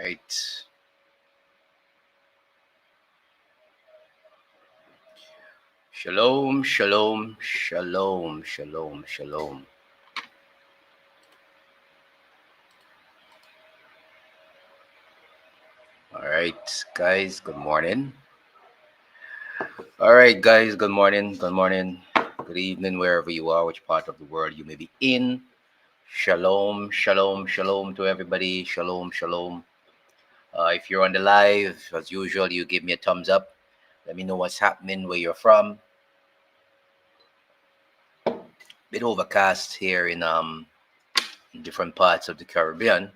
right. Shalom, shalom, shalom, shalom, shalom. All right, guys, good morning. All right, guys, good morning, good morning, good evening, wherever you are, which part of the world you may be in. Shalom, shalom, shalom to everybody. Shalom, shalom. If you're on the live, as usual, you give me a thumbs up. Let me know what's happening, where you're from. Bit overcast here in different parts of the Caribbean.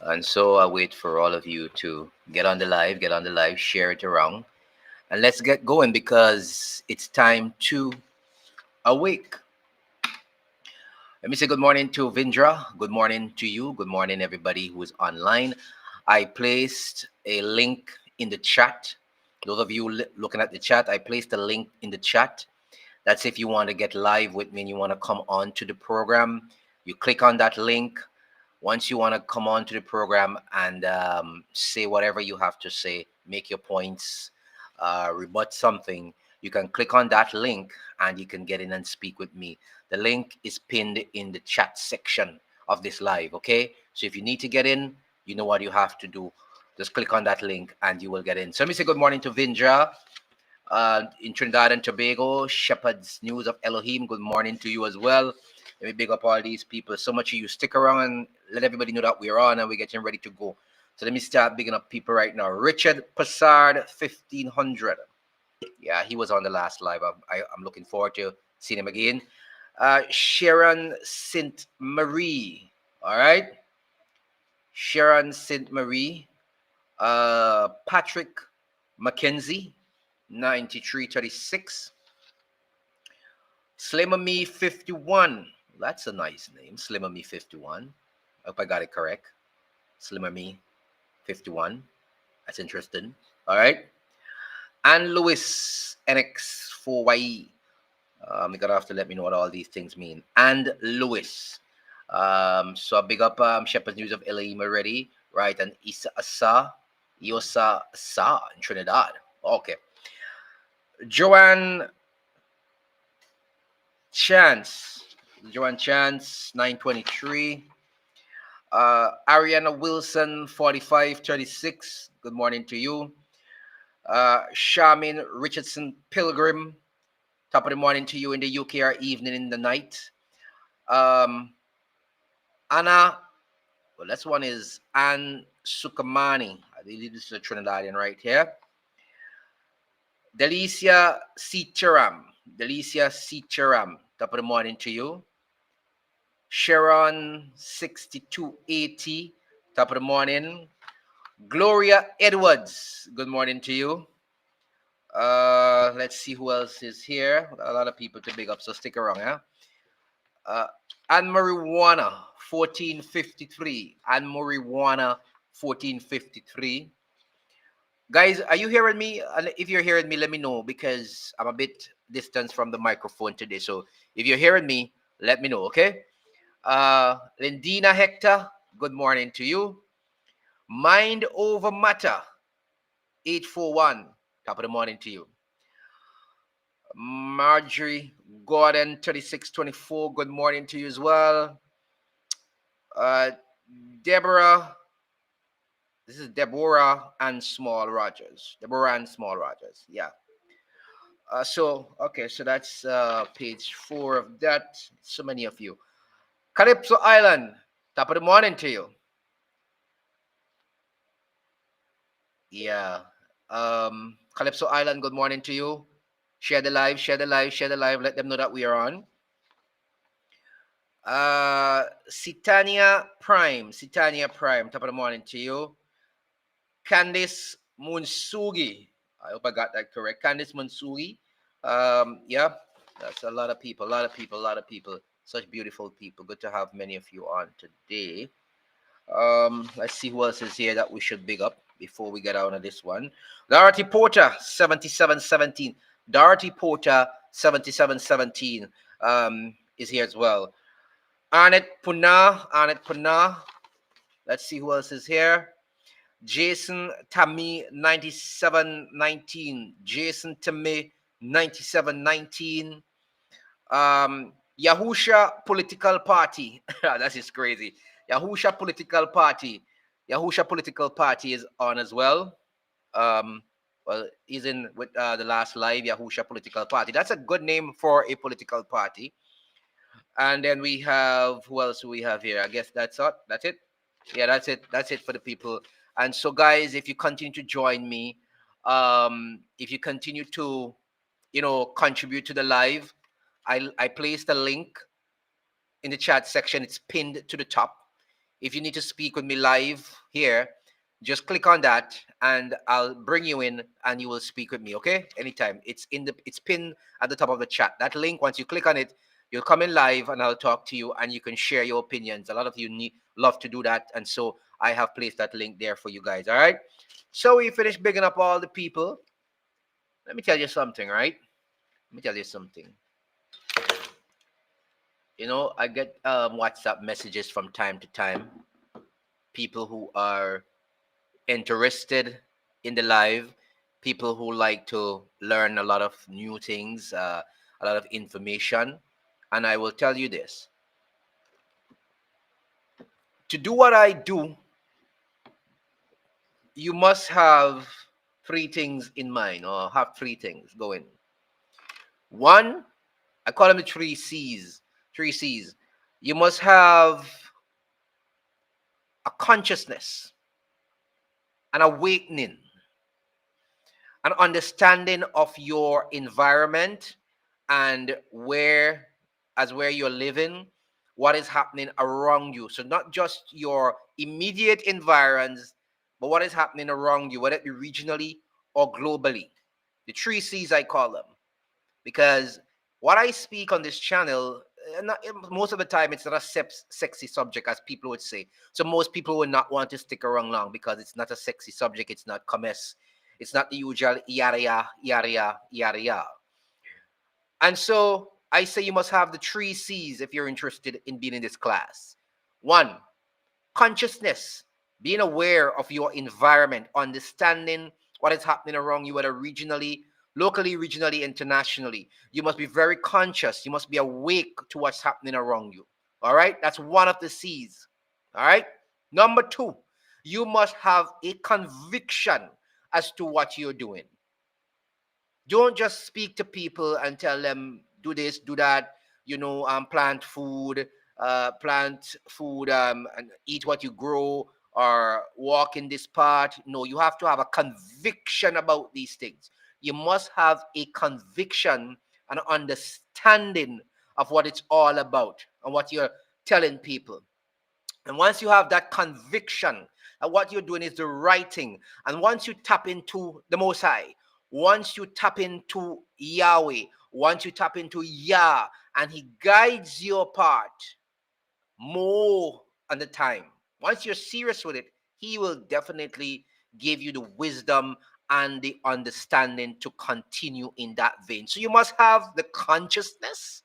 And so I wait for all of you to get on the live, share it around, and let's get going because it's time to awake. Let me say good morning to Vindra. Good morning to you. Good morning, everybody who is online. I placed a link in the chat. Those of you looking at the chat, I placed a link in the chat. That's if you want to get live with me and you want to come on to the program. You click on that link. Once you want to come on to the program and say whatever you have to say, make your points, rebut something, you can click on that link and you can get in and speak with me. The link is pinned in the chat section of this live, okay? So if you need to get in, you know what you have to do. Just click on that link and you will get in. So let me say good morning to Vindra in Trinidad and Tobago. Shepherd's News of Elohim, good morning to you as well. Let me big up all these people. So much of you stick around and let everybody know that we're on and we're getting ready to go. So let me start bigging up people right now. Richard Passard, 1500. Yeah, he was on the last live. I'm looking forward to seeing him again. Sharon St. Marie. All right. Sharon St. Marie. Patrick Mackenzie, 9336. Slimmer Me 51. That's a nice name. Slimmer Me 51. I hope I got it correct. Slimmer Me 51. That's interesting. All right. And Lewis NX4YE. You're gonna have to let me know what all these things mean. And Lewis. So a big up Shepherd's News of Elohim already. Right. And Issa Asa. Yosa Asa in Trinidad. Okay. Joanne Chance, 923. Ariana Wilson, 4536. Good morning to you. Charmin Richardson Pilgrim, top of the morning to you in the UK or evening in the night. Anna, well, this one is Ann Sukamani. I believe this is a Trinidadian right here. Delicia Sitaram. Top of the morning to you. Sharon 6280, top of the morning. Gloria Edwards, good morning to you. Let's see who else is here. A lot of people to big up, so stick around, yeah. Anne Marijuana 1453. Anne Marijuana 1453. Guys, are you hearing me? And if you're hearing me, let me know because I'm a bit distant from the microphone today. So if you're hearing me, let me know, okay? Lindina Hector, good morning to you. Mind Over Matter, 841, top of the morning to you. Marjorie Gordon, 3624, good morning to you as well. Deborah, this is Deborah and Small Rogers. Yeah. Okay, so that's page 4 of that. So many of you. Calypso Island, top of the morning to you. Yeah. Calypso Island, good morning to you. Share the live. Let them know that we are on. Sitania Prime, top of the morning to you. Candice Munsugi. I hope I got that correct. Candice Munsugi. Yeah, that's a lot of people. Such beautiful people. Good to have many of you on today. Let's see who else is here that we should big up before we get out of this one. Dorothy Porter, 7717. Dorothy Porter, 7717 is here as well. Arnett Puna. Let's see who else is here. Jason Tammy 9719. Jason Tammy 9719. Yahusha Political Party. That is crazy. Yahusha Political Party. Yahusha Political Party is on as well. Um, well, he's in with the last live Yahusha Political Party. That's a good name for a political party. And then we have, who else do we have here? I guess that's it. That's it. Yeah, that's it. That's it for the people. And so, guys, if you continue to join me, if you continue to, contribute to the live, I placed a link in the chat section. It's pinned to the top. If you need to speak with me live here, just click on that and I'll bring you in and you will speak with me, okay? Anytime. It's pinned at the top of the chat. That link, once you click on it, you'll come in live and I'll talk to you and you can share your opinions. A lot of you love to do that. And so I have placed that link there for you guys. All right. So we finished bigging up all the people. Let me tell you something, right? Let me tell you something. I get WhatsApp messages from time to time. People who are interested in the live, people who like to learn a lot of new things, a lot of information. And I will tell you this. To do what I do, you must have three things in mind, or have three things going. One, I call them the three C's. Three C's. You must have a consciousness, an awakening, an understanding of your environment and where you're living, what is happening around you. So not just your immediate environs, but what is happening around you, whether it be regionally or globally. The three C's, I call them, because what I speak on this channel, most of the time, it's not a sexy subject, as people would say. So most people would not want to stick around long because it's not a sexy subject. It's not commerce. It's not the usual yada yada yada yada yada. And so I say you must have the three C's if you're interested in being in this class. One, consciousness, being aware of your environment, understanding what is happening around you, whether regionally, locally, regionally, internationally. You must be very conscious. You must be awake to what's happening around you. All right? That's one of the C's. All right? Number two, you must have a conviction as to what you're doing. Don't just speak to people and tell them, do this, do that, plant food, and eat what you grow, or walk in this path. No, you have to have a conviction about these things. You must have a conviction and understanding of what it's all about and what you're telling people. And once you have that conviction that what you're doing is the right thing, and once you tap into the Most High, once you tap into Yahweh, once you tap into Yah, and He guides your path more on the time, once you're serious with it, He will definitely give you the wisdom and the understanding to continue in that vein. So you must have the consciousness,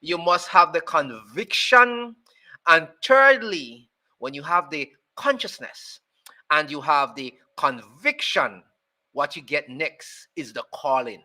you must have the conviction, and thirdly, when you have the consciousness and you have the conviction, what you get next is the calling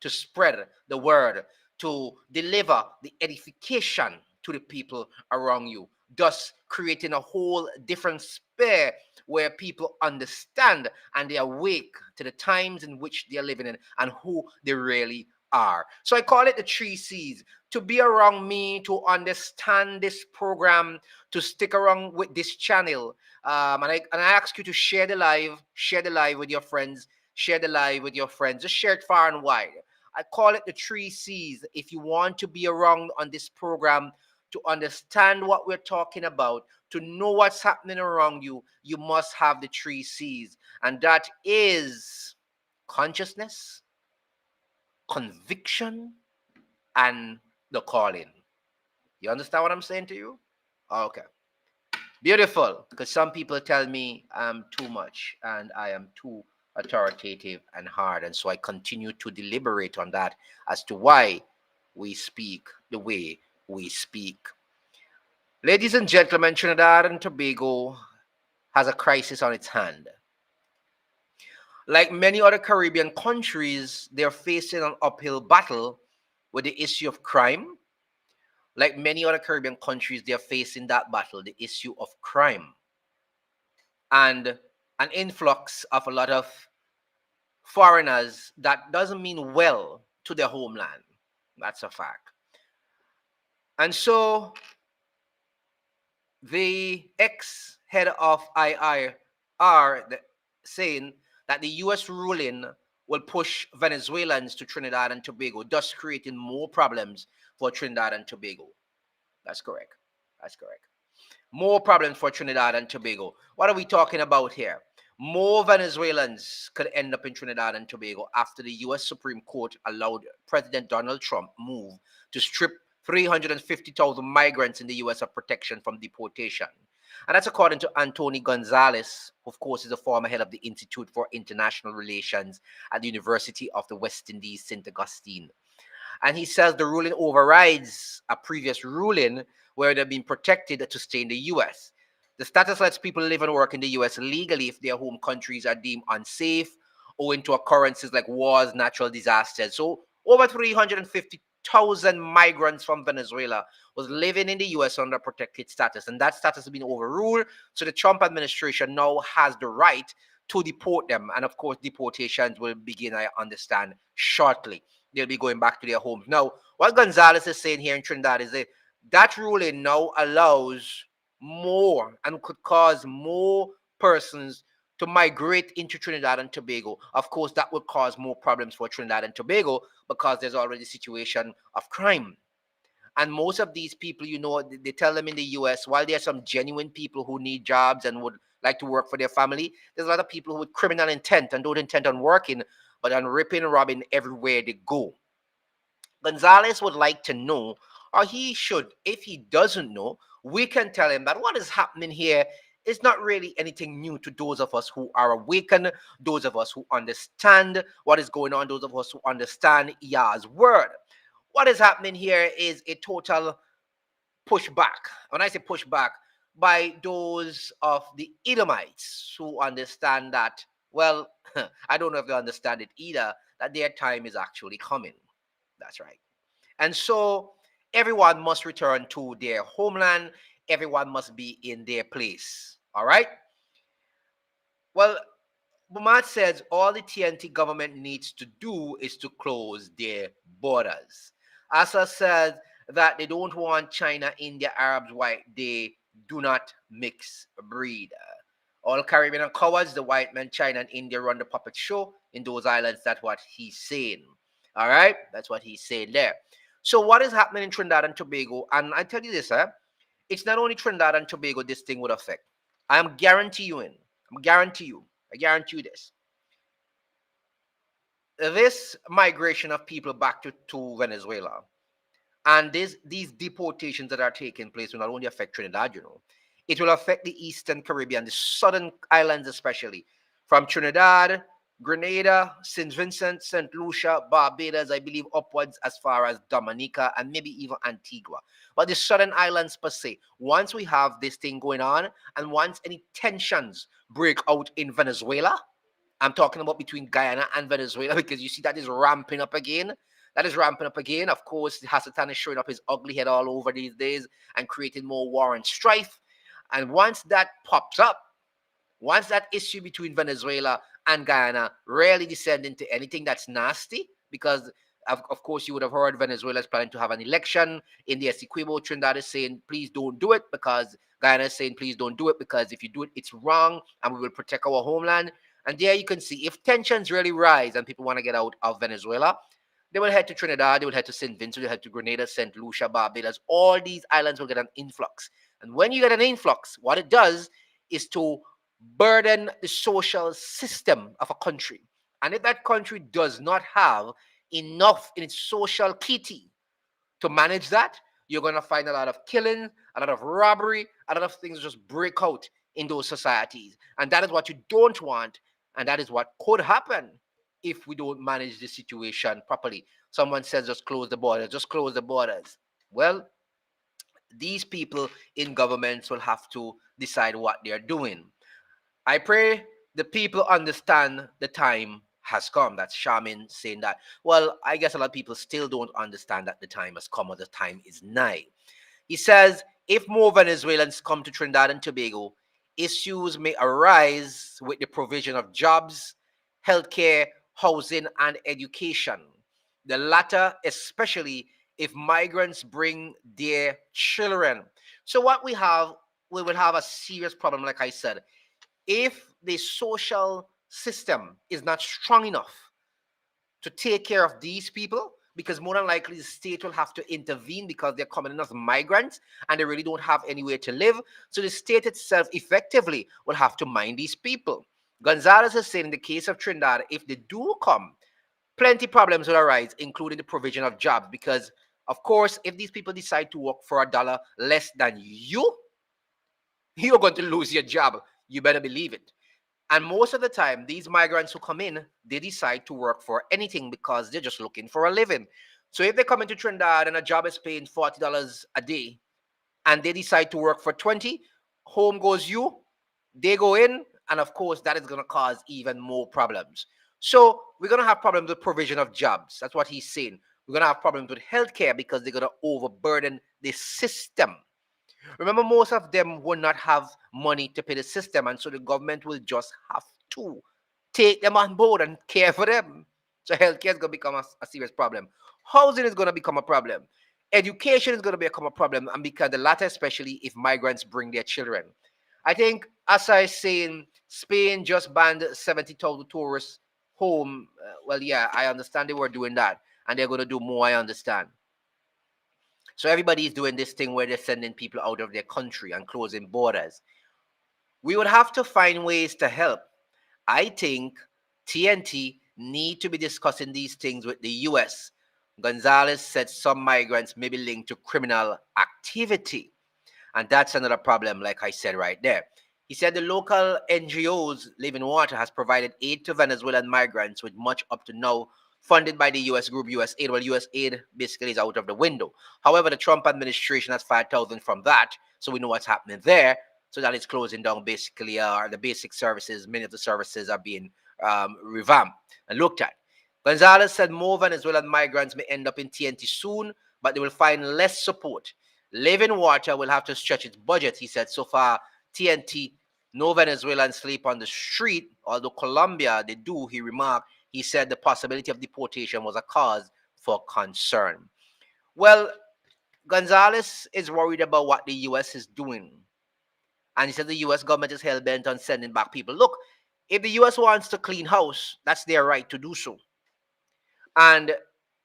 to spread the word, to deliver the edification to the people around you, thus creating a whole different sphere where people understand and they awake to the times in which they're living in and who they really are. So I call it the three C's. To be around me, to understand this program, to stick around with this channel. And I ask you to share the live with your friends, share the live with your friends, just share it far and wide. I call it the three C's. If you want to be around on this program, to understand what we're talking about, to know what's happening around you, you must have the three C's. And that is consciousness, conviction, and the calling. You understand what I'm saying to you? Okay. Beautiful. Because some people tell me I'm too much and I am too authoritative and hard. And so I continue to deliberate on that as to why we speak the way we speak. Ladies and gentlemen, Trinidad and Tobago, has a crisis on its hand. Like many other Caribbean countries, they're facing an uphill battle with the issue of crime. Like many other Caribbean countries, they're facing that battle, the issue of crime, and an influx of a lot of foreigners that doesn't mean well to their homeland. That's a fact. And so the ex-head of IIR saying that the U.S. ruling will push Venezuelans to Trinidad and Tobago, thus creating more problems for Trinidad and Tobago. That's correct. That's correct. More problems for Trinidad and Tobago. What are we talking about here? More Venezuelans could end up in Trinidad and Tobago after the U.S. Supreme Court allowed President Donald Trump move to strip 350,000 migrants in the U.S. of protection from deportation. And that's according to Anthony Gonzalez, who of course is a former head of the Institute for International Relations at the University of the West Indies, St. Augustine. And he says the ruling overrides a previous ruling where they've been protected to stay in the U.S. The status lets people live and work in the U.S. legally if their home countries are deemed unsafe owing to occurrences like wars, natural disasters. So over 350,000 migrants from Venezuela was living in the U.S. under protected status, and that status has been overruled. So the Trump administration now has the right to deport them. And of course, deportations will begin, I understand, shortly. They'll be going back to their homes. Now, what Gonzalez is saying here in Trinidad is that ruling now allows more and could cause more persons to migrate into Trinidad and Tobago. Of course, that would cause more problems for Trinidad and Tobago because there's already a situation of crime. And most of these people, you know, they tell them in the US, while there are some genuine people who need jobs and would like to work for their family, there's a lot of people with criminal intent and don't intend on working, but on ripping and robbing everywhere they go. Gonzalez would like to know, or he should, if he doesn't know, we can tell him that what is happening here is not really anything new to those of us who are awakened, those of us who understand what is going on, those of us who understand Yah's word. What is happening here is a total pushback. When I say pushback, by those of the Edomites who understand that, well, I don't know if they understand it either, that their time is actually coming. That's right. And so everyone must return to their homeland. Everyone must be in their place. All right? Well, Muhammad says all the TNT government needs to do is to close their borders. Asa says that they don't want China, India, Arabs, white. They do not mix breed. All Caribbean cowards, the white men, China and India run the puppet show in those islands. That's what he's saying. All right? That's what he's saying there. So what is happening in Trinidad and Tobago? And I tell you this, it's not only Trinidad and Tobago this thing would affect. I guarantee you this. This migration of people back to Venezuela and these deportations that are taking place will not only affect Trinidad, you know, it will affect the Eastern Caribbean, the southern islands especially, from Trinidad, Grenada, St. Vincent, St. Lucia, Barbados, I believe upwards as far as Dominica and maybe even Antigua. But the southern islands per se, once we have this thing going on and once any tensions break out in Venezuela, I'm talking about between Guyana and Venezuela because you see that is ramping up again. That is ramping up again. Of course, Hasatan is showing up his ugly head all over these days and creating more war and strife. And once that pops up, once that issue between Venezuela and Guyana rarely descend into anything that's nasty, because of course you would have heard Venezuela is planning to have an election. In the Essequibo, Trinidad is saying, please don't do it, because Guyana is saying, please don't do it, because if you do it, it's wrong, and we will protect our homeland. And there you can see, if tensions really rise and people want to get out of Venezuela, they will head to Trinidad, they will head to St. Vincent, they will head to Grenada, St. Lucia, Barbados. All these islands will get an influx. And when you get an influx, what it does is to burden the social system of a country. And if that country does not have enough in its social kitty to manage that, you're going to find a lot of killing, a lot of robbery, a lot of things just break out in those societies. And that is what you don't want. And that is what could happen if we don't manage the situation properly. Someone says, just close the borders, just close the borders. Well, these people in governments will have to decide what they're doing. I pray the people understand the time has come. That's Shaman saying that. Well, I guess a lot of people still don't understand that the time has come or the time is nigh. He says if more Venezuelans come to Trinidad and Tobago, issues may arise with the provision of jobs, healthcare, housing, and education. The latter, especially if migrants bring their children. So, what we will have a serious problem, like I said, if the social system is not strong enough to take care of these people, because more than likely the state will have to intervene because they're coming in as migrants and they really don't have anywhere to live. So the state itself effectively will have to mind these people. Gonzalez is saying in the case of Trinidad, if they do come, plenty problems will arise, including the provision of jobs. Because, of course, if these people decide to work for $1 less than you're going to lose your job. You better believe it. And most of the time, these migrants who come in, they decide to work for anything because they're just looking for a living. So if they come into Trinidad and a job is paying $40 a day and they decide to work for 20, home goes you, they go in, and of course that is going to cause even more problems. So we're going to have problems with provision of jobs. That's what he's saying. We're going to have problems with healthcare because they're going to overburden the system. Remember, most of them will not have money to pay the system, and so the government will just have to take them on board and care for them. So healthcare is going to become a serious problem. Housing is going to become a problem. Education is going to become a problem, and because the latter, especially if migrants bring their children. I think, as I saying, Spain just banned 70,000 tourists home. Well, yeah, I understand they were doing that, and they're going to do more. I understand. So everybody is doing this thing where they're sending people out of their country and closing borders. We would have to find ways to help. I think TNT need to be discussing these things with the US. Gonzalez said some migrants may be linked to criminal activity. And that's another problem, like I said right there. He said the local NGOs, Living Water, has provided aid to Venezuelan migrants, with much up to now funded by the US group USAID. Well, USAID basically is out of the window. However, the Trump administration has 5,000 from that, so we know what's happening there. So that is closing down basically the basic services. Many of the services are being revamped and looked at. Gonzalez said more Venezuelan migrants may end up in TNT soon, but they will find less support. Living Water will have to stretch its budget, he said. So far, TNT, no Venezuelans sleep on the street, although Colombia, they do, he remarked. He said the possibility of deportation was a cause for concern. Well, Gonzalez is worried about what the U.S. is doing. And he said the U.S. government is hell-bent on sending back people. Look, if the U.S. wants to clean house, that's their right to do so. And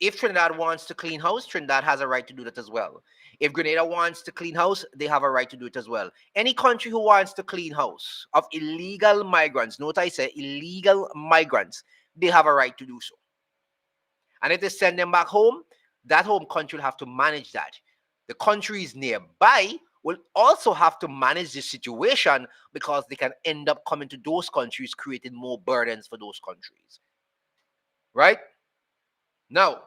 if Trinidad wants to clean house, Trinidad has a right to do that as well. If Grenada wants to clean house, they have a right to do it as well. Any country who wants to clean house of illegal migrants, note I say illegal migrants, they have a right to do so. And if they send them back home, that home country will have to manage that. The countries nearby will also have to manage the situation because they can end up coming to those countries, creating more burdens for those countries. Right? Now,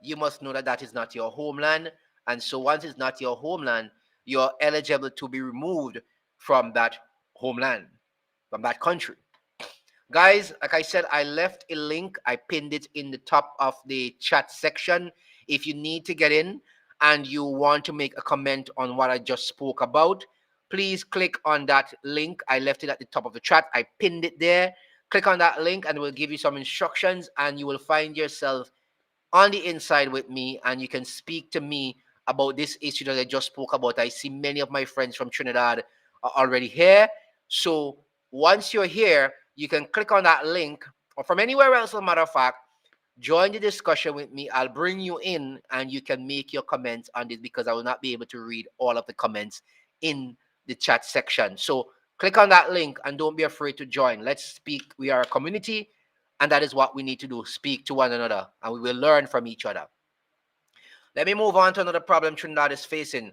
you must know that that is not your homeland. And so once it's not your homeland, you're eligible to be removed from that homeland, from that country. Guys, like I said, I left a link. I pinned it in the top of the chat section. If you need to get in and you want to make a comment on what I just spoke about, please click on that link. I left it at the top of the chat. I pinned it there. Click on that link and we'll give you some instructions and you will find yourself on the inside with me and you can speak to me about this issue that I just spoke about. I see many of my friends from Trinidad are already here. So once you're here, you can click on that link or from anywhere else, as a matter of fact, join the discussion with me. I'll bring you in and you can make your comments on this because I will not be able to read all of the comments in the chat section. So click on that link and don't be afraid to join. Let's speak. We are a community and that is what we need to do. Speak to one another and we will learn from each other. Let me move on to another problem Trinidad is facing.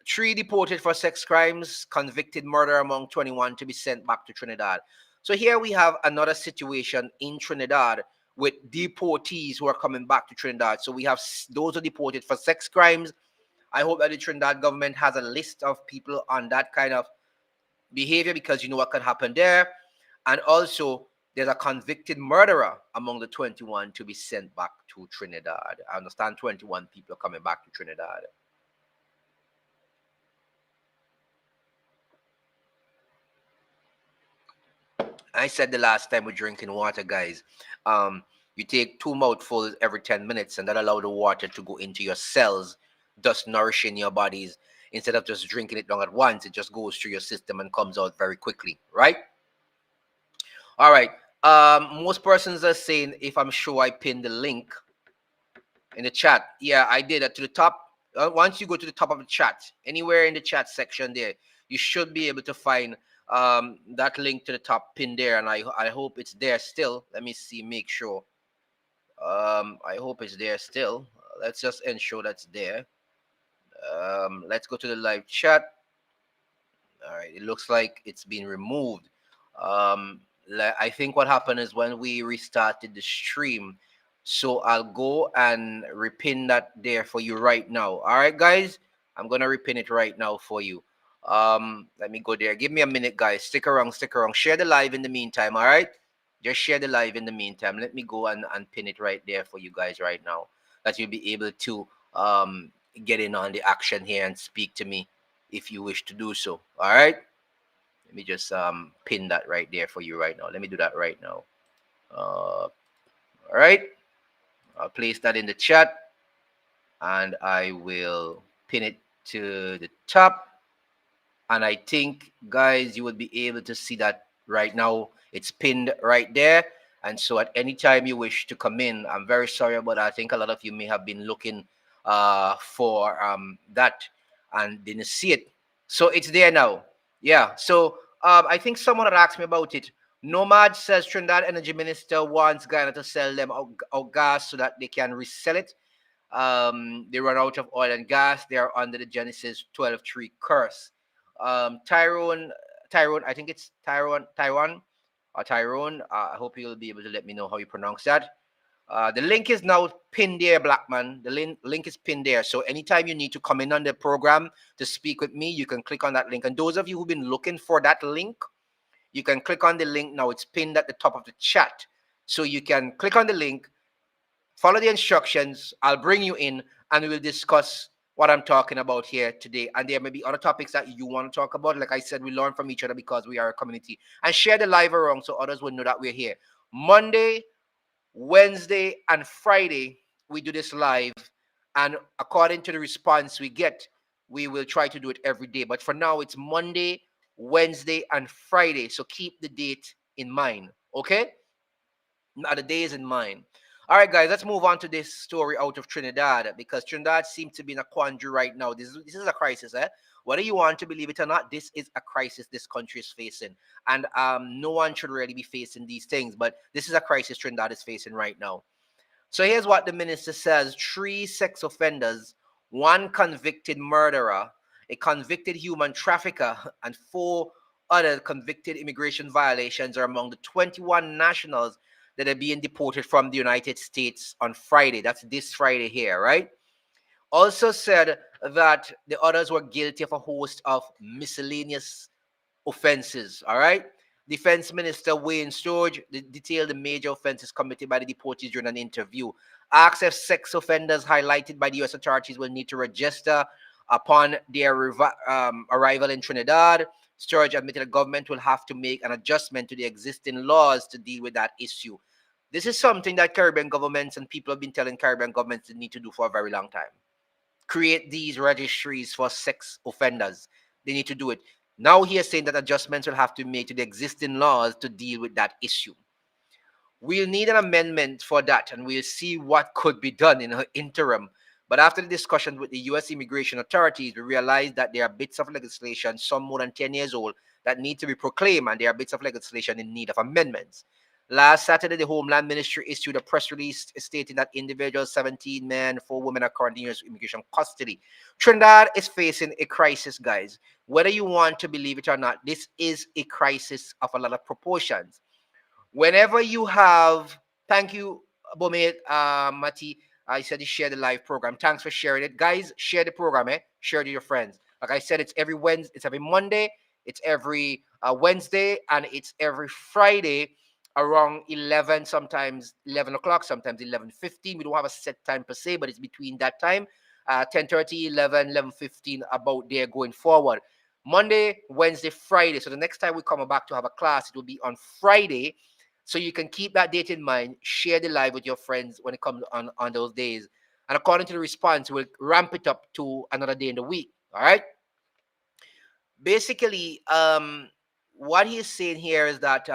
3 deported for sex crimes, convicted murder among 21 to be sent back to Trinidad. So here we have another situation in Trinidad with deportees who are coming back to Trinidad. So we have those who are deported for sex crimes. I hope that the Trinidad government has a list of people on that kind of behavior because you know what can happen there. And also, there's a convicted murderer among the 21 to be sent back to Trinidad. I understand 21 people are coming back to Trinidad. I said the last time we're drinking water, guys. You take 2 mouthfuls every 10 minutes, and that allow the water to go into your cells, thus nourishing your bodies. Instead of just drinking it down at once, it just goes through your system and comes out very quickly, right? All right. Most persons are saying if I'm sure I pinned the link in the chat. Yeah, I did. To the top. Once you go to the top of the chat, anywhere in the chat section there, you should be able to find that link to the top pin there. And I hope it's there still. Let me see, make sure. I hope it's there still. Let's just ensure that's there. Let's go to the live chat. All right, it looks like it's been removed. Um, I think what happened is when we restarted the stream. So I'll go and repin that there for you right now. All right, guys, I'm gonna repin it right now for you. Let me go there. Give me a minute, guys. Stick around, stick around. Share the live in the meantime. All right, just share the live in the meantime. Let me go and pin it right there for you guys right now. That you'll be able to get in on the action here and speak to me if you wish to do so. All right. Let me just pin that right there for you right now. Let me do that right now. All right. I'll place that in the chat and I will pin it to the top. And I think, guys, you will be able to see that right now. It's pinned right there. And so at any time you wish to come in, I'm very sorry about that. I think a lot of you may have been looking for that and didn't see it. So it's there now. Yeah. So I think someone had asked me about it. Nomad says Trinidad Energy Minister wants Ghana to sell them out gas so that they can resell it. They run out of oil and gas. They are under the Genesis 12:3 curse. Tyrone, I think it's Taiwan or Tyrone. I hope you'll be able to let me know how you pronounce that. The link is now pinned there, Blackman. The link is pinned there. So anytime you need to come in on the program to speak with me, you can click on that link. And those of you who've been looking for that link, you can click on the link now. It's pinned at the top of the chat. So you can click on the link, follow the instructions. I'll bring you in and we'll discuss what I'm talking about here today. And there may be other topics that you want to talk about. Like I said, we learn from each other because we are a community. And share the live around so others will know that we're here. Monday, Wednesday, and Friday, we do this live. And according to the response we get, we will try to do it every day. But for now, it's Monday, Wednesday, and Friday. So keep the date in mind. Okay? Now the day is in mind. All right, guys, let's move on to this story out of Trinidad because Trinidad seems to be in a quandary right now. This is a crisis, eh? Whether you want to believe it or not, this is a crisis this country is facing. And no one should really be facing these things, but this is a crisis Trinidad is facing right now. So here's what the minister says: 3 sex offenders, 1 convicted murderer, a convicted human trafficker, and 4 other convicted immigration violations are among the 21 nationals that are being deported from the United States on Friday. That's this Friday here, right? Also said that the others were guilty of a host of miscellaneous offenses, all right? Defense Minister Wayne Storge detailed the major offenses committed by the deportees during an interview. Asked if sex offenders highlighted by the U.S. authorities will need to register upon their arrival in Trinidad. Storge admitted the government will have to make an adjustment to the existing laws to deal with that issue. This is something that Caribbean governments and people have been telling Caribbean governments they need to do for a very long time. Create these registries for sex offenders. They need to do it. Now he is saying that adjustments will have to be made to the existing laws to deal with that issue. We'll need an amendment for that, and we'll see what could be done in the interim. But after the discussion with the U.S. immigration authorities, we realized that there are bits of legislation, some more than 10 years old, that need to be proclaimed, and there are bits of legislation in need of amendments. Last Saturday, the Homeland Ministry issued a press release stating that individuals, 17 men, 4 women, are currently in immigration custody. Trinidad is facing a crisis, guys. Whether you want to believe it or not, this is a crisis of a lot of proportions. Whenever you have, thank you, Bomit, Mati. I said you share the live program. Thanks for sharing it, guys. Share the program, eh? Share it to your friends. Like I said, it's every Wednesday, it's every Monday, It's every Wednesday, and it's every Friday around 11, sometimes 11 o'clock, sometimes 11:15. We don't have a set time per se, but it's between that time, 10:30, 11, 11:15, about there going forward. Monday, Wednesday, Friday. So the next time we come back to have a class, it will be on Friday. So you can keep that date in mind. Share the live with your friends when it comes on those days. And according to the response, we'll ramp it up to another day in the week. All right. Basically, what he's saying here is that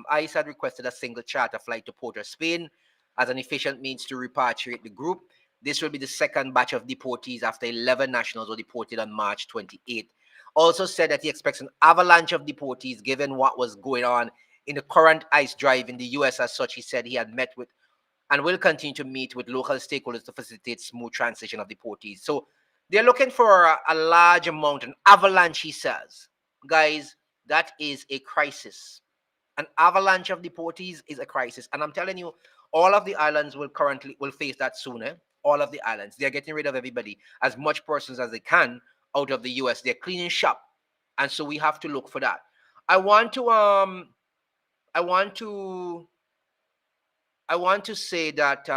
ICE had requested a single charter flight to Port of Spain as an efficient means to repatriate the group. This will be the second batch of deportees after 11 nationals were deported on March 28th. Also said that he expects an avalanche of deportees given what was going on in the current ICE drive in the US. As such, he said he had met with and will continue to meet with local stakeholders to facilitate smooth transition of deportees. So they're looking for a large amount, an avalanche, he says. Guys, that is a crisis. An avalanche of deportees is a crisis. And I'm telling you, all of the islands will face that soon. All of the islands. They're getting rid of everybody, as much persons as they can out of the US. They're cleaning shop. And so we have to look for that. I want to say that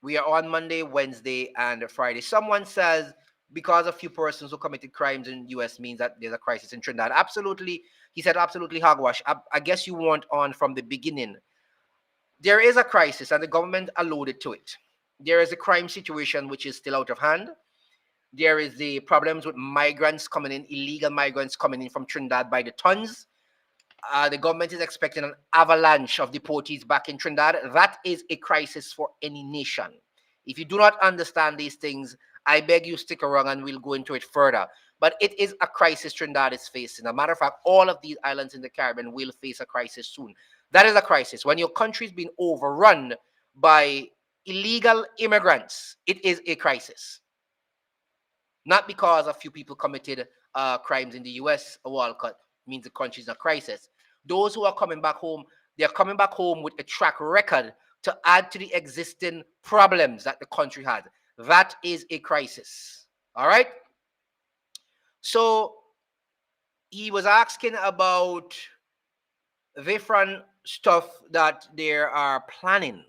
we are on Monday, Wednesday, and Friday. Someone says because a few persons who committed crimes in the US means that there's a crisis in Trinidad. Absolutely. He said absolutely hogwash. I guess you weren't on from the beginning. There is a crisis, and the government alluded to it. There is a crime situation which is still out of hand. There is the problems with migrants coming in, illegal migrants coming in from Trinidad by the tons. The government is expecting an avalanche of deportees back in Trinidad. That is a crisis for any nation. If you do not understand these things, I beg you stick around and we'll go into it further. But it is a crisis Trinidad is facing. As a matter of fact, all of these islands in the Caribbean will face a crisis soon. That is a crisis. When your country is being overrun by illegal immigrants, it is a crisis. Not because a few people committed crimes in the US, a Walcott means the country is in a crisis. Those who are coming back home, they're coming back home with a track record to add to the existing problems that the country has. That is a crisis. All right? So he was asking about different stuff that they are planning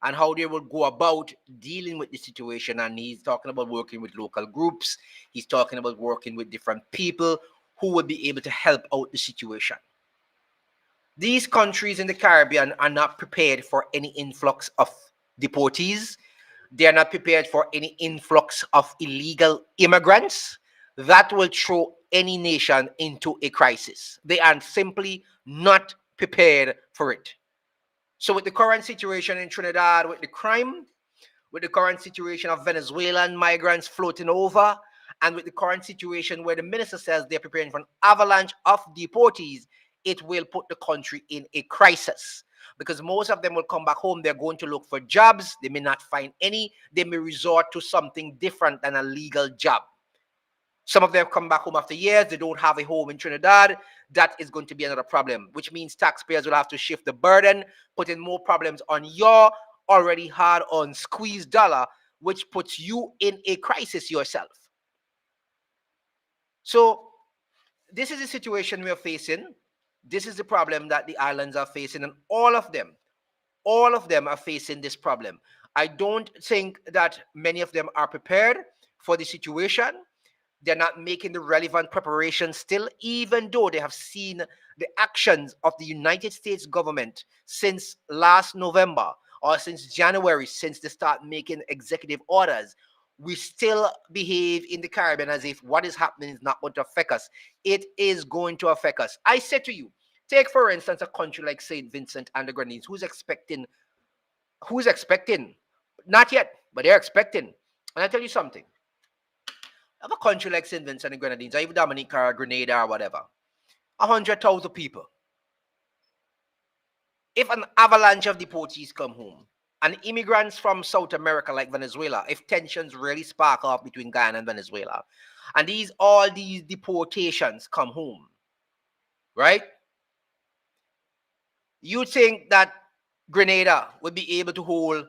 and how they will go about dealing with the situation. And he's talking about working with local groups. He's talking about working with different people who would be able to help out the situation. These countries in the Caribbean are not prepared for any influx of deportees. They are not prepared for any influx of illegal immigrants. That will throw any nation into a crisis. They are simply not prepared for it. So with the current situation in Trinidad, with the crime, with the current situation of Venezuelan migrants floating over, and with the current situation where the minister says they're preparing for an avalanche of deportees, it will put the country in a crisis. Because most of them will come back home, they're going to look for jobs, they may not find any, they may resort to something different than a legal job. Some of them come back home after years, they don't have a home in Trinidad. That is going to be another problem, which means taxpayers will have to shift the burden, putting more problems on your already hard-earned squeezed dollar, which puts you in a crisis yourself. So this is the situation we are facing. This is the problem that the islands are facing, and all of them are facing this problem. I don't think that many of them are prepared for the situation. They're not making the relevant preparations still, even though they have seen the actions of the United States government since last November or since January, since they start making executive orders. We still behave in the Caribbean as if what is happening is not going to affect us. It is going to affect us. I said to you, take for instance a country like St. Vincent and the Grenadines, who's expecting? Not yet, but they're expecting. And I tell you something. Of a country like St. Vincent and the Grenadines, or even Dominica or Grenada or whatever, 100,000 people. If an avalanche of deportees come home, and immigrants from South America like Venezuela, if tensions really spark off between Guyana and Venezuela, and all these deportations come home, right? You think that Grenada would be able to hold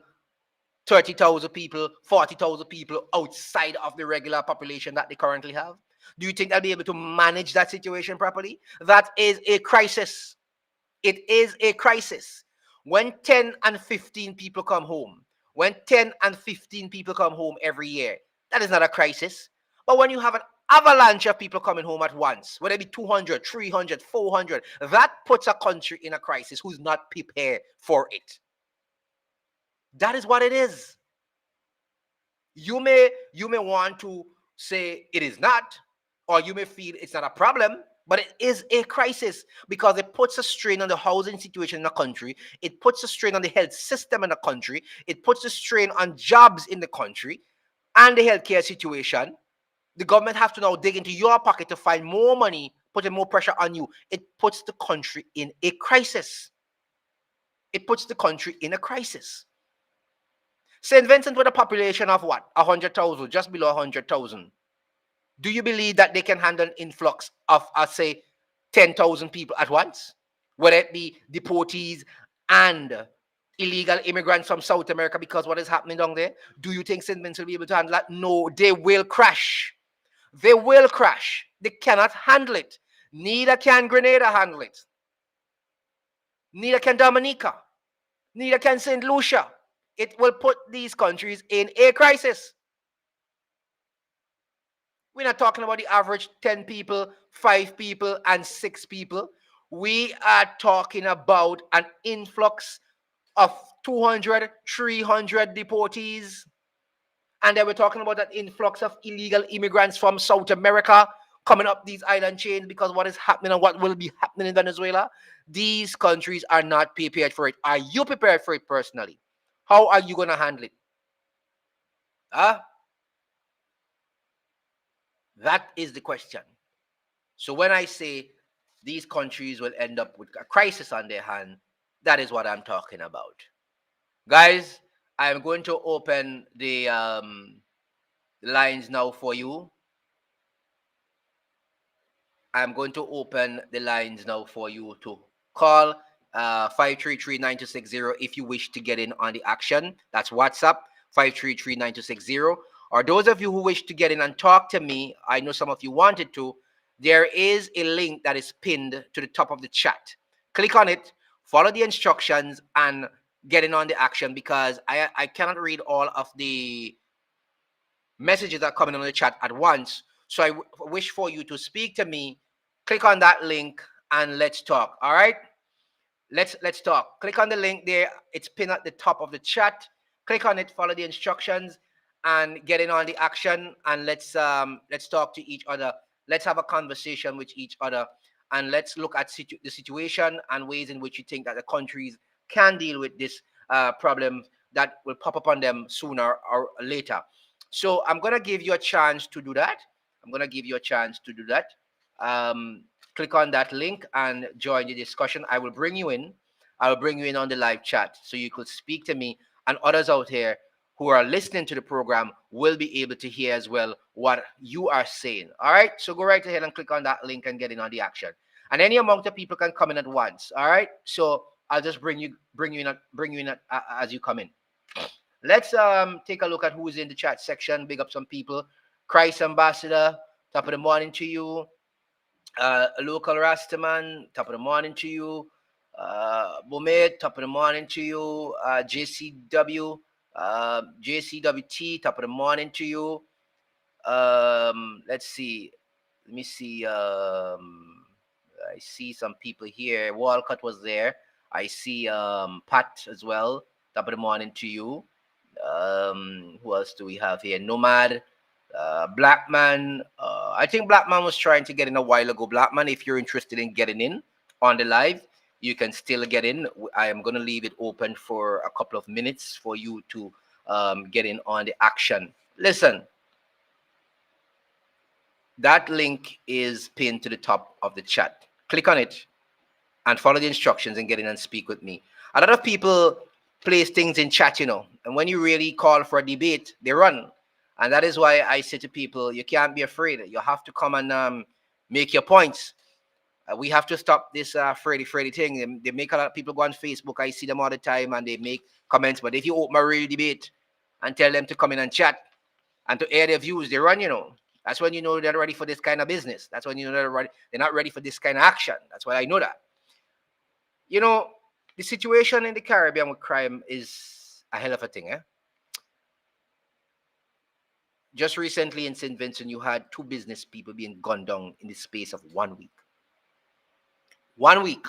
30,000 people, 40,000 people outside of the regular population that they currently have? Do you think they'll be able to manage that situation properly? That is a crisis. It is a crisis. When 10 and 15 people come home, when 10 and 15 people come home every year, that is not a crisis. But when you have an avalanche of people coming home at once, whether it be 200, 300, 400, that puts a country in a crisis who's not prepared for it. That is what it is. You may want to say it is not, or you may feel it's not a problem, but it is a crisis because it puts a strain on the housing situation in the country. It puts a strain on the health system in the country. It puts a strain on jobs in the country and the healthcare situation. The government have to now dig into your pocket to find more money, putting more pressure on you. It puts the country in a crisis. It puts the country in a crisis. St. Vincent with a population of what? 100,000, just below 100,000. Do you believe that they can handle an influx of, say, 10,000 people at once? Whether it be deportees and illegal immigrants from South America, because what is happening down there? Do you think St. Vincent will be able to handle that? No, they will crash. They will crash. They cannot handle it. Neither can Grenada handle it. Neither can Dominica. Neither can St. Lucia. It will put these countries in a crisis. We're not talking about the average 10 people, 5 people, and 6 people. We are talking about an influx of 200, 300 deportees. And then we're talking about an influx of illegal immigrants from South America coming up these island chains, because what is happening and what will be happening in Venezuela, these countries are not prepared for it. Are you prepared for it personally? How are you going to handle it? That is the question. So when I say these countries will end up with a crisis on their hand, that is what I'm talking about. Guys, I'm going to open the lines now for you. I'm going to open the lines now for you to call 533-9260 if you wish to get in on the action. That's WhatsApp, 533-9260. Or those of you who wish to get in and talk to me, I know some of you wanted to, there is a link that is pinned to the top of the chat. Click on it, follow the instructions, and get in on the action, because I cannot read all of the messages that are coming on the chat at once. So I wish for you to speak to me. Click on that link and let's talk. All right? Let's talk. Click on the link there. It's pinned at the top of the chat. Click on it, follow the instructions, and get in on the action. And let's talk to each other. Let's have a conversation with each other, and let's look at the situation and ways in which you think that the countries can deal with this problem that will pop up on them sooner or later. So I'm going to give you a chance to do that. Click on that link and join the discussion. I will bring you in. I'll bring you in on the live chat so you could speak to me, and others out here who are listening to the program will be able to hear as well what you are saying. All right, so go right ahead and click on that link and get in on the action. And any amount of people can come in at once. All right, so I'll just bring you in as you come in. Let's take a look at who's in the chat section. Big up some people. Christ Ambassador, top of the morning to you. Local Rastaman, top of the morning to you. Bumed, top of the morning to you. JCW, JCWT, top of the morning to you. Let's see. Let me see. I see some people here. Walcott was there. I see Pat as well. Top of the morning to you. Who else do we have here? Nomad, Blackman. I think Blackman was trying to get in a while ago. Blackman, if you're interested in getting in on the live, you can still get in. I am going to leave it open for a couple of minutes for you to get in on the action. Listen, that link is pinned to the top of the chat. Click on it and follow the instructions and get in and speak with me. A lot of people place things in chat, and when you really call for a debate, they run. And that is why I say to people, you can't be afraid. You have to come and make your points. We have to stop this Freddy thing. They make a lot of people go on Facebook. I see them all the time and they make comments. But if you open a real debate and tell them to come in and chat and to air their views, they run, That's when you know they're ready for this kind of business. That's when you know they're not ready for this kind of action. That's why I know that. You know, the situation in the Caribbean with crime is a hell of a thing, eh? Just recently in St. Vincent, you had two business people being gunned down in the space of 1 week. 1 week.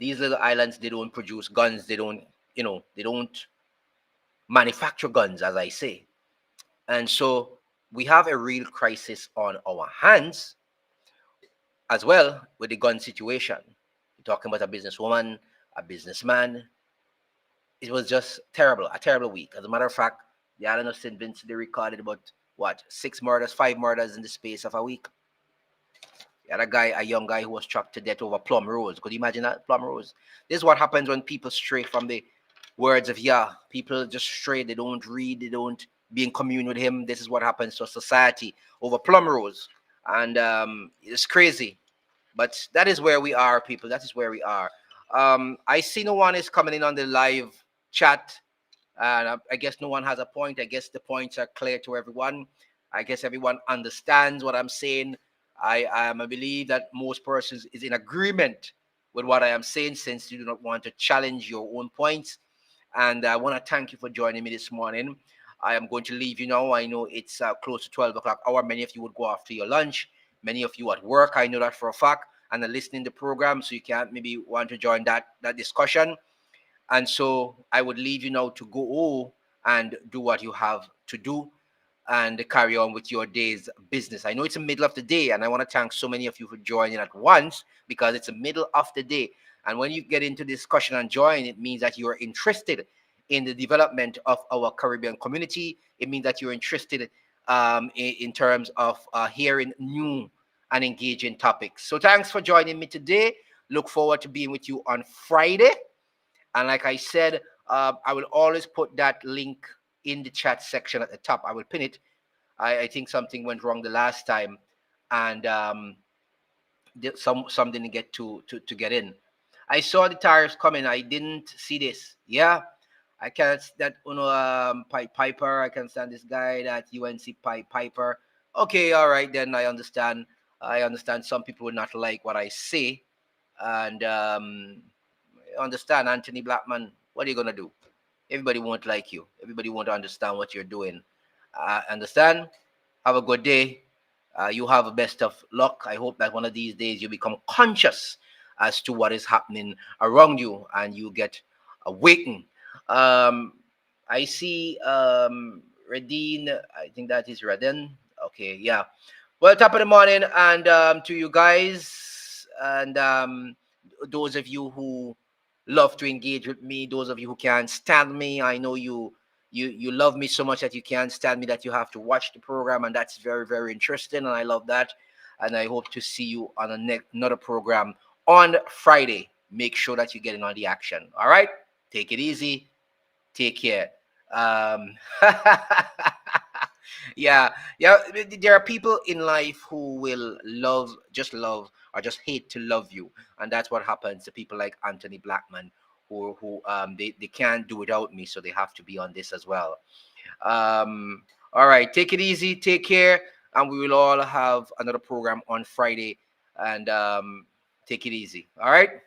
These little islands, they don't produce guns. They don't, they don't manufacture guns, as I say. And so we have a real crisis on our hands as well with the gun situation. You're talking about a businesswoman, a businessman. It was just terrible, a terrible week. As a matter of fact, the island of St. Vincent, they recorded about, what, 6 murders, 5 murders in the space of a week. You had a young guy who was chopped to death over Plum Rose. Could you imagine that? Plum Rose. This is what happens when people stray from the words of Yah. People just stray. They don't read. They don't be in commune with him. This is what happens to society over Plum Rose. And it's crazy. But that is where we are, people. That is where we are. I see no one is coming in on the live chat. And I guess no one has a point. I guess the points are clear to everyone. I guess everyone understands what I'm saying. I believe that most persons is in agreement with what I am saying, since you do not want to challenge your own points. And I want to thank you for joining me this morning. I am going to leave you now. I know it's close to 12 o'clock hour. Many of you would go after your lunch. Many of you at work. I know that for a fact. And are listening to the program, so you can't maybe want to join that discussion. And so I would leave you now to go and do what you have to do and carry on with your day's business. I know it's the middle of the day, and I want to thank so many of you for joining at once, because it's the middle of the day. And when you get into discussion and join, it means that you are interested in the development of our Caribbean community. It means that you're interested in terms of hearing new and engaging topics. So thanks for joining me today. Look forward to being with you on Friday. And like I said, I will always put that link in the chat section at the top. I will pin it. I think something went wrong the last time, and some didn't get to get in. I saw the tires coming. I didn't see this. Yeah, I can't that Piper. I can stand this guy, that UNC Piper. Okay, all right then. I understand. I understand. Some people will not like what I say, and understand, Anthony Blackman. What are you gonna do? Everybody won't like you. Everybody won't understand what you're doing. Understand? Have a good day. You have the best of luck. I hope that one of these days you become conscious as to what is happening around you and you get awakened. I see Redine. I think that is Redin. Okay, yeah. Well, top of the morning, and to you guys, and those of you who love to engage with me, those of you who can't stand me. I know you love me so much that you can't stand me, that you have to watch the program, and that's very, very interesting, and I love that. And I hope to see you on another program on Friday. Make sure that you're getting on the action. All right, take it easy, take care. um yeah, yeah, there are people in life who will love or just hate to love you, and that's what happens to people like Anthony Blackman, who they can't do without me, so they have to be on this as well. All right, take it easy, take care, and we will all have another program on Friday. And take it easy. All right.